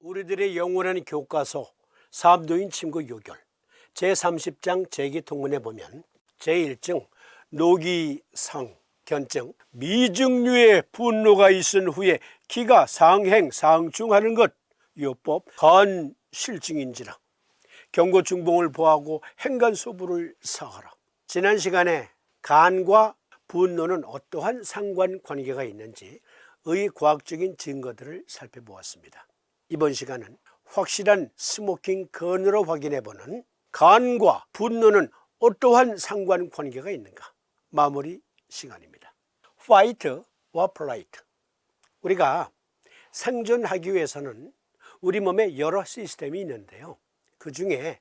우리들의 영원한 교과서 사업노인 친구 요결 제30장 제기통문에 보면 제1증 노기상 견증 미증류의 분노가 있은 후에 기가 상행 상충하는 것 요법 간실증인지라 경고중봉을 보하고 행간소부를 사하라. 지난 시간에 간과 분노는 어떠한 상관관계가 있는지 의과학적인 증거들을 살펴보았습니다. 이번 시간은 확실한 스모킹 건으로 확인해보는 간과 분노는 어떠한 상관관계가 있는가 마무리 시간입니다. Fight와 Flight. 우리가 생존하기 위해서는 우리 몸에 여러 시스템이 있는데요. 그 중에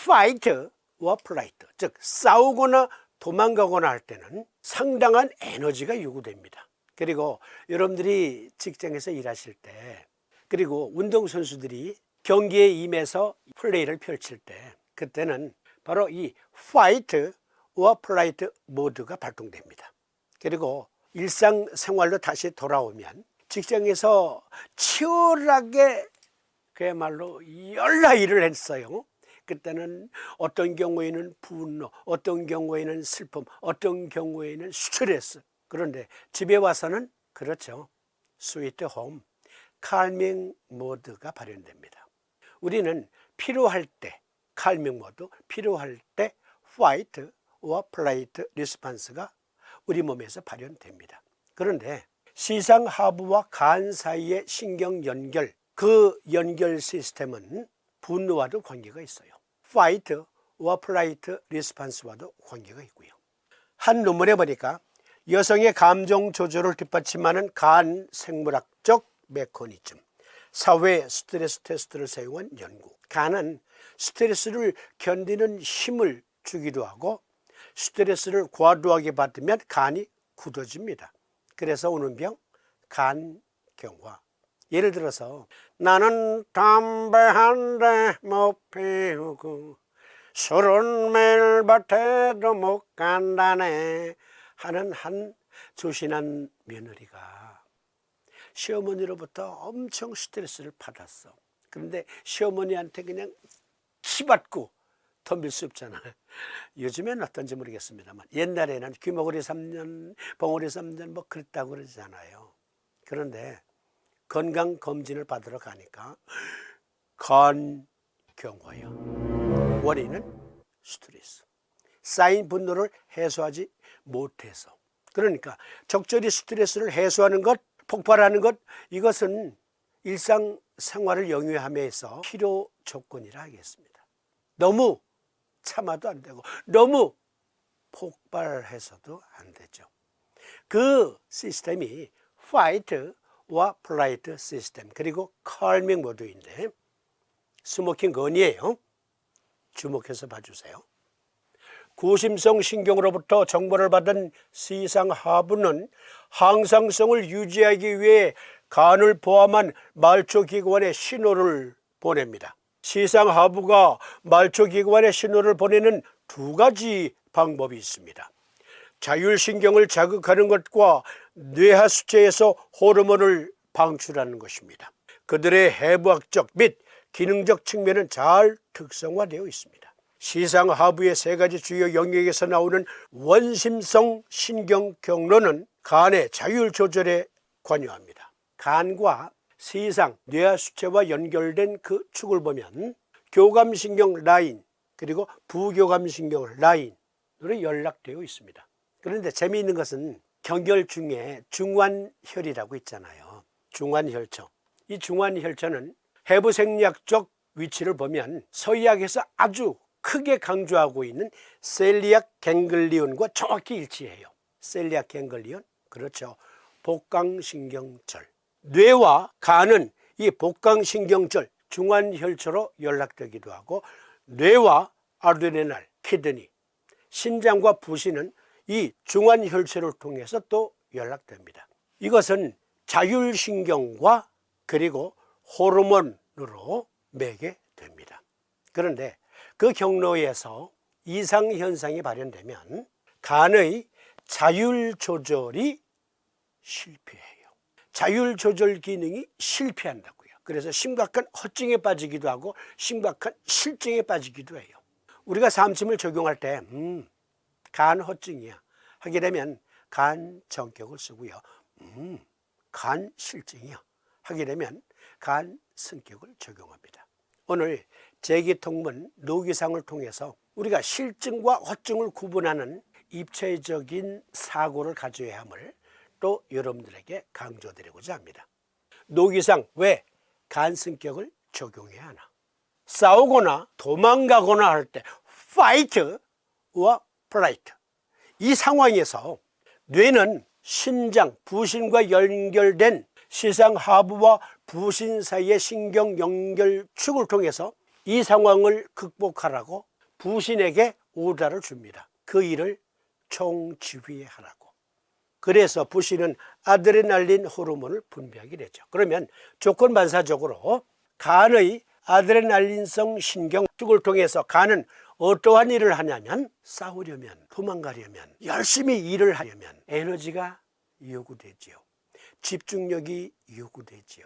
Fight와 Flight, 즉 싸우거나 도망가거나 할 때는 상당한 에너지가 요구됩니다. 그리고 여러분들이 직장에서 일하실 때, 그리고 운동선수들이 경기에 임해서 플레이를 펼칠 때, 그때는 바로 이 Fight와 Flight 모드가 발동됩니다. 그리고 일상생활로 다시 돌아오면 직장에서 치열하게 그야말로 열나일을 했어요. 그때는 어떤 경우에는 분노, 어떤 경우에는 슬픔, 어떤 경우에는 스트레스. 그런데 집에 와서는 그렇죠. 스위트 홈, 칼밍 모드가 발현됩니다. 우리는 필요할 때 칼밍 모드, 필요할 때 파이트와 플라이트 리스판스가 우리 몸에서 발현됩니다. 그런데 시상하부와 간 사이의 신경 연결, 그 연결 시스템은 분노와도 관계가 있어요. 파이트와 플라이트 리스판스와도 관계가 있고요. 한 논문에 보니까 여성의 감정 조절을 뒷받침하는 간 생물학적 메커니즘, 사회 스트레스 테스트를 사용한 연구. 간은 스트레스를 견디는 힘을 주기도 하고 스트레스를 과도하게 받으면 간이 굳어집니다. 그래서 오는 병, 간경화. 예를 들어서 나는 담배 한 대 못 피우고 술은 매일 밭에도 못 간다네 하는 한 조신한 며느리가 시어머니로부터 엄청 스트레스를 받았어. 그런데 시어머니한테 그냥 치받고 덤빌 수 없잖아요. 요즘엔 어떤지 모르겠습니다만 옛날에는 귀머거리 3년, 봉오리 3년 뭐 그랬다고 그러잖아요. 그런데 건강검진을 받으러 가니까 간경화요. 원인은 스트레스. 쌓인 분노를 해소하지 못해서. 그러니까 적절히 스트레스를 해소하는 것, 폭발하는 것, 이것은 일상생활을 영위함에서 필요 조건이라 하겠습니다. 너무 참아도 안 되고 너무 폭발해서도 안 되죠. 그 시스템이 파이트와 플라이트 시스템, 그리고 칼밍 모드인데 스모킹 건이에요. 주목해서 봐주세요. 고심성 신경으로부터 정보를 받은 시상하부는 항상성을 유지하기 위해 간을 포함한 말초기관에 신호를 보냅니다. 시상하부가 말초기관에 신호를 보내는 두 가지 방법이 있습니다. 자율신경을 자극하는 것과 뇌하수체에서 호르몬을 방출하는 것입니다. 그들의 해부학적 및 기능적 측면은 잘 특성화되어 있습니다. 시상하부의 세 가지 주요 영역에서 나오는 원심성 신경 경로는 간의 자율 조절에 관여합니다. 간과 시상, 뇌하수체와 연결된 그 축을 보면 교감신경 라인, 그리고 부교감신경 라인으로 연락되어 있습니다. 그런데 재미있는 것은 경결 중에 중환혈이라고 있잖아요. 중환혈처. 이 중환혈처는 해부생리학적 위치를 보면 서의학에서 아주 크게 강조하고 있는 셀리악 갱글리온과 정확히 일치해요. 셀리악 갱글리온, 그렇죠. 복강신경절. 뇌와 간은 이 복강신경절, 중환혈처로 연락되기도 하고 뇌와 아드레날, 키드니, 신장과 부신은 이 중환혈체를 통해서 또 연락됩니다. 이것은 자율신경과 그리고 호르몬으로 매개됩니다. 그런데 그 경로에서 이상현상이 발현되면 간의 자율조절이 실패해요. 자율조절 기능이 실패한다고요. 그래서 심각한 허증에 빠지기도 하고 심각한 실증에 빠지기도 해요. 우리가 삼침을 적용할 때 간 허증이야 하게 되면 간 정격을 쓰고요. 간 실증이야 하게 되면 간 승격을 적용합니다. 오늘 제기통문 노기상을 통해서 우리가 실증과 허증을 구분하는 입체적인 사고를 가져야 함을 또 여러분들에게 강조드리고자 합니다. 노기상 왜 간승격을 적용해야 하나? 싸우거나 도망가거나 할 때 fight와 flight, 이 상황에서 뇌는 신장, 부신과 연결된 시상하부와 부신 사이의 신경 연결축을 통해서 이 상황을 극복하라고 부신에게 오다를 줍니다. 그 일을 총지휘하라고. 그래서 부신은 아드레날린 호르몬을 분비하게 되죠. 그러면 조건반사적으로 간의 아드레날린성 신경축을 통해서 간은 어떠한 일을 하냐면 싸우려면, 도망가려면, 열심히 일을 하려면 에너지가 요구되지요. 집중력이 요구되지요.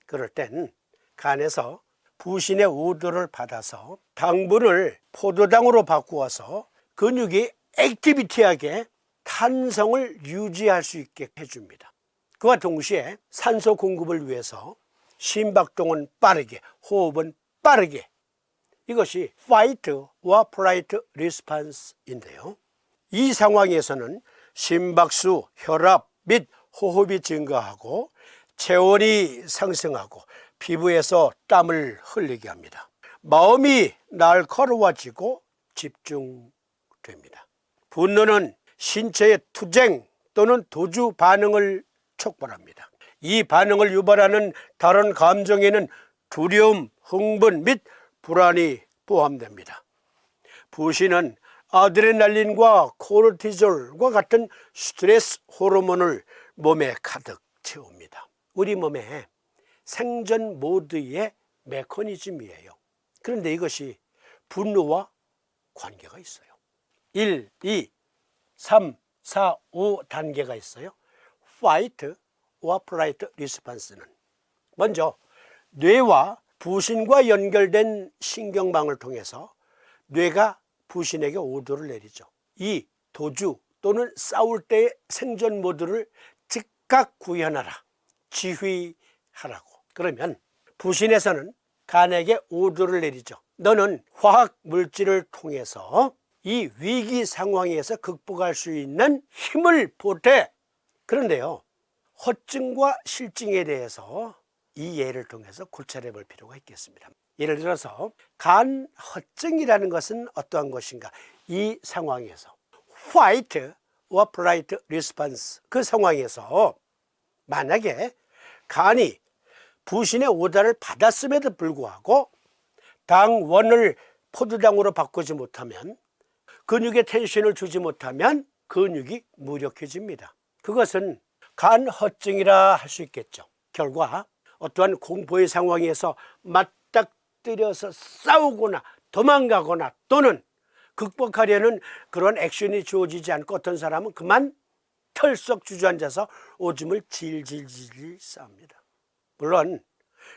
그럴 땐 간에서 부신의 오도를 받아서 당분을 포도당으로 바꾸어서 근육이 액티비티하게 탄성을 유지할 수 있게 해줍니다. 그와 동시에 산소 공급을 위해서 심박동은 빠르게, 호흡은 빠르게, 이것이 Fight와 Flight Response인데요. 이 상황에서는 심박수, 혈압 및 호흡이 증가하고 체온이 상승하고 피부에서 땀을 흘리게 합니다. 마음이 날카로워지고 집중됩니다. 분노는 신체의 투쟁 또는 도주 반응을 촉발합니다. 이 반응을 유발하는 다른 감정에는 두려움, 흥분 및 불안이 포함됩니다. 부신은 아드레날린과 코르티졸과 같은 스트레스 호르몬을 몸에 가득 채웁니다. 우리 몸에 생존 모드의 메커니즘이에요. 그런데 이것이 분노와 관계가 있어요. 1, 2, 3, 4, 5 단계가 있어요. Fight와 Flight Response는 먼저 뇌와 부신과 연결된 신경망을 통해서 뇌가 부신에게 오도를 내리죠. 이 도주 또는 싸울 때의 생존 모드를 즉각 구현하라, 지휘하라고. 그러면 부신에서는 간에게 오도를 내리죠. 너는 화학 물질을 통해서 이 위기 상황에서 극복할 수 있는 힘을 보태. 그런데요, 허증과 실증에 대해서 이 예를 통해서 고찰해 볼 필요가 있겠습니다. 예를 들어서 간 허증이라는 것은 어떠한 것인가? 이 상황에서 Fight와 Flight Response, 그 상황에서 만약에 간이 부신의 오다를 받았음에도 불구하고 당원을 포도당으로 바꾸지 못하면, 근육에 텐션을 주지 못하면 근육이 무력해집니다. 그것은 간 허증이라 할 수 있겠죠. 결과 어떠한 공포의 상황에서 맞닥뜨려서 싸우거나 도망가거나 또는 극복하려는 그런 액션이 주어지지 않고 어떤 사람은 그만 털썩 주저앉아서 오줌을 질질질 싸웁니다. 물론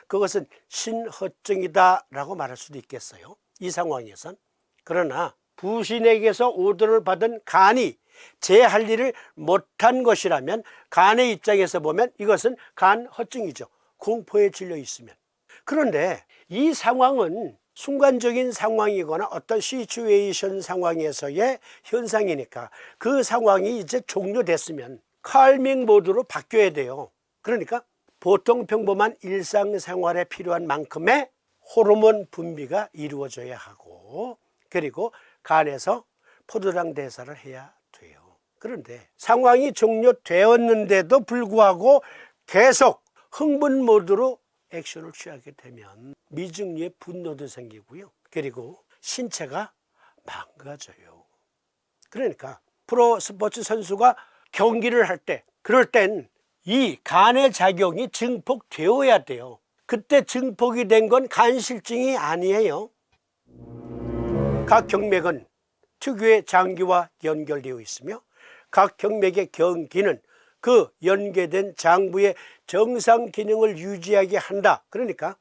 그것은 신허증이다라고 말할 수도 있겠어요, 이 상황에선. 그러나 부신에게서 오도를 받은 간이 제 할 일을 못한 것이라면 간의 입장에서 보면 이것은 간 허증이죠. 공포에 질려 있으면. 그런데 이 상황은 순간적인 상황이거나 어떤 시츄에이션 상황에서의 현상이니까 그 상황이 이제 종료됐으면 칼밍 모드로 바뀌어야 돼요. 그러니까 보통 평범한 일상생활에 필요한 만큼의 호르몬 분비가 이루어져야 하고, 그리고 간에서 포도당 대사를 해야 돼요. 그런데 상황이 종료되었는데도 불구하고 계속 흥분 모드로 액션을 취하게 되면 미증리의 분노도 생기고요. 그리고 신체가 망가져요. 그러니까 프로 스포츠 선수가 경기를 할 때, 그럴 땐 이 간의 작용이 증폭되어야 돼요. 그때 증폭이 된 건 간실증이 아니에요. 각 경맥은 특유의 장기와 연결되어 있으며 각 경맥의 경기는 그 연계된 장부의 정상 기능을 유지하게 한다. 그러니까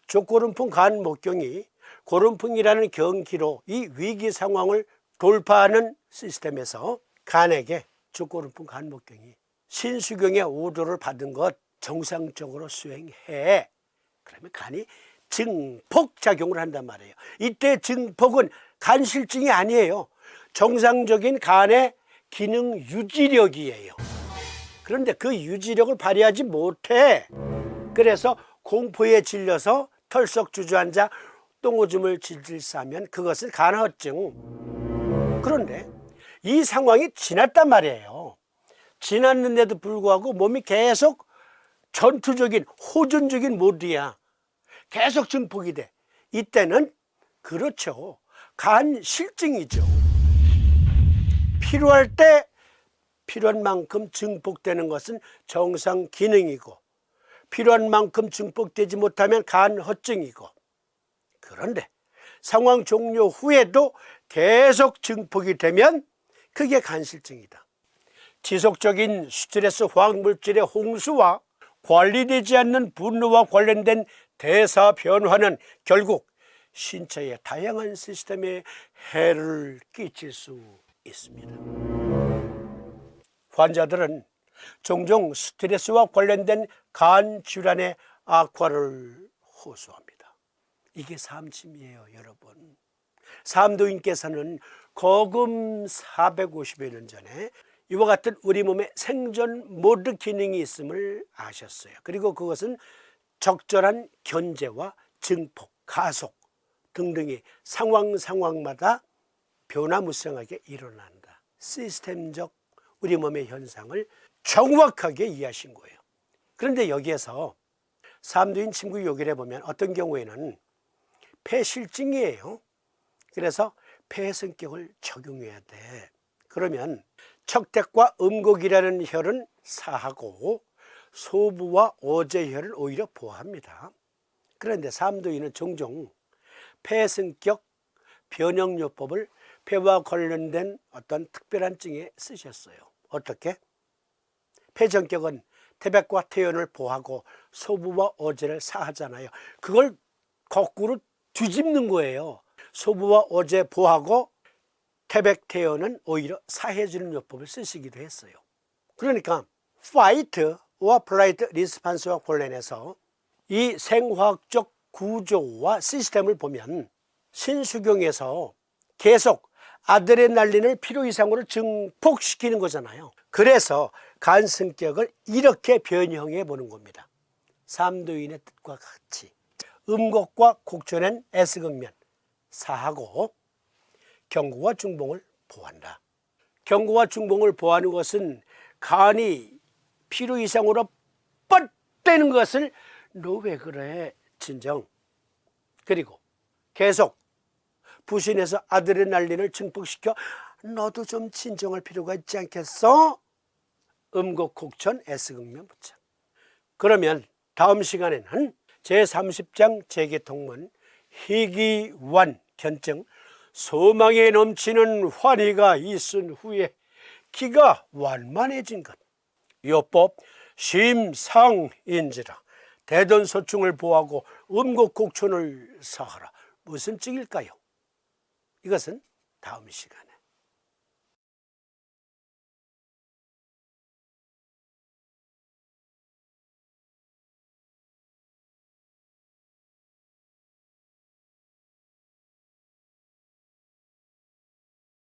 족고름풍 간 목경이 고름풍이라는 경기로 이 위기 상황을 돌파하는 시스템에서 간에게 족고름풍 간 목경이 신수경의 오도를 받은 것 정상적으로 수행해. 그러면 간이 증폭 작용을 한단 말이에요. 이때 증폭은 간실증이 아니에요. 정상적인 간의 기능 유지력이에요. 그런데 그 유지력을 발휘하지 못해. 그래서 공포에 질려서 털썩 주저앉아 똥오줌을 질질 싸면 그것은 간허증. 그런데 이 상황이 지났단 말이에요. 지났는데도 불구하고 몸이 계속 전투적인 호전적인 모드야. 계속 증폭이 돼. 이때는 그렇죠, 간실증이죠. 필요할 때 필요한 만큼 증폭되는 것은 정상 기능이고, 필요한 만큼 증폭되지 못하면 간허증이고, 그런데 상황 종료 후에도 계속 증폭이 되면 그게 간실증이다. 지속적인 스트레스 화학물질의 홍수와 관리되지 않는 분노와 관련된 대사 변화는 결국 신체의 다양한 시스템에 해를 끼칠 수 있습니다. 환자들은 종종 스트레스와 관련된 간 질환의 악화를 호소합니다. 이게 삼침이에요, 여러분. 삼도인께서는 거금 450여 년 전에 이와 같은 우리 몸에 생존 모드 기능이 있음을 아셨어요. 그리고 그것은 적절한 견제와 증폭, 가속 등등이 상황마다 변화무쌍하게 일어난다. 시스템적 우리 몸의 현상을 정확하게 이해하신 거예요. 그런데 여기에서 삼도인 침구 요결에 보면 어떤 경우에는 폐실증이에요. 그래서 폐성격을 적용해야 돼. 그러면 척택과 음곡이라는 혈은 사하고 소부와 어제혈은 오히려 보합니다. 그런데 삼도인은 종종 폐성격 변형요법을 폐와 관련된 어떤 특별한 증에 쓰셨어요. 어떻게? 폐정격은 태백과 태연을 보하고 소부와 어제를 사하잖아요. 그걸 거꾸로 뒤집는 거예요. 소부와 어제 보하고 태백, 태연은 오히려 사해주는 요법을 쓰시기도 했어요. 그러니까 파이트와 플라이트 리스판스와 관련해서 이 생화학적 구조와 시스템을 보면 신수경에서 계속 아드레날린을 필요 이상으로 증폭시키는 거잖아요. 그래서 간 성격을 이렇게 변형해 보는 겁니다. 삼도인의 뜻과 같이 음곡과 곡천엔 S극면 사하고 경고와 중봉을 보한다. 경고와 중봉을 보하는 것은 간이 필요 이상으로 뻗대는 것을 너 왜 그래 진정, 그리고 계속 부신해서 아드레날린을 증폭시켜 너도 좀 진정할 필요가 있지 않겠어? 음곡 곡천 S극면 부착. 그러면 다음 시간에는 제30장 재계통문 희귀환 견증 소망에 넘치는 환희가 있은 후에 기가 완만해진 것, 요법 심상인지라 대전소충을 보하고 음곡곡천을 사하라. 무슨 증일까요? 이것은 다음 시간에